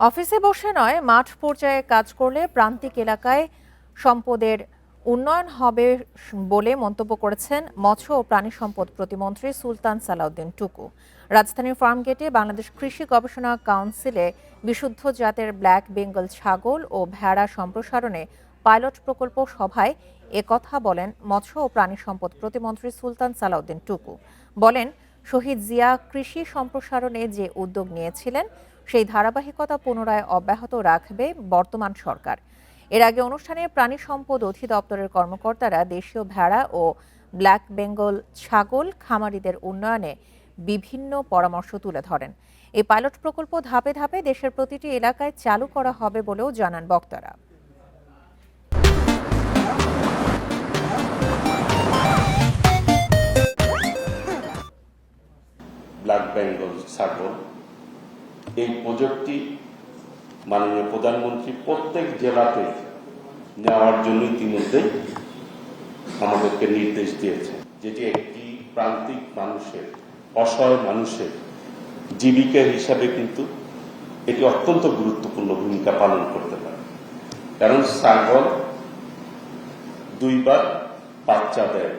অফিসে বসে নয়, মাঠ পর্যায়ে কাজ করলে প্রান্তিক এলাকায় সম্পদের উন্নয়ন হবে বলে মন্তব্য করেছেন মৎস্য ও প্রাণী সম্পদ প্রতিমন্ত্রী সুলতান সালাউদ্দিন টুকু। রাজধানীর ফার্মগেটে বাংলাদেশ কৃষি গবেষণা কাউন্সিলে বিশুদ্ধ জাতের ব্ল্যাক বেঙ্গল ছাগল ও ভেড়া সম্প্রসারণে পাইলট প্রকল্প সভায় একথা বলেন মৎস্য ও প্রাণী সম্পদ প্রতিমন্ত্রী সুলতান সালাউদ্দিন টুকু। বলেন, শহীদ জিয়া কৃষি সম্প্রসারণে যে উদ্যোগ নিয়েছিলেন সেই ধারাবাহিকতা পুনরায় অব্যাহত রাখবে বর্তমান সরকার। এর আগে অনুষ্ঠানে প্রাণী সম্পদ অধিদপ্তরের কর্মকর্তারা দেশীয় ভেড়া ও ব্ল্যাক বেঙ্গল ছাগল খামারিদের উন্নয়নে বিভিন্ন পরামর্শ তুলে ধরেন। এই পাইলট প্রকল্প ধাপে ধাপে দেশের প্রতিটি এলাকায় চালু করা হবে বলেও জানান বক্তারা। ব্ল্যাক বেঙ্গল ছাগল এই প্রজেক্টটি মাননীয় প্রধানমন্ত্রী প্রত্যেক জেলাতে নেওয়ার জন্য ইতিমধ্যে আমাদেরকে নির্দেশ দিয়েছে, যেটি একটি প্রান্তিক মানুষের, অসহায় মানুষের জীবিকা হিসাবে কিন্তু এটি অত্যন্ত গুরুত্বপূর্ণ ভূমিকা পালন করতে পারে। কারণ ছাগল 2 বার বাচ্চা দেয়।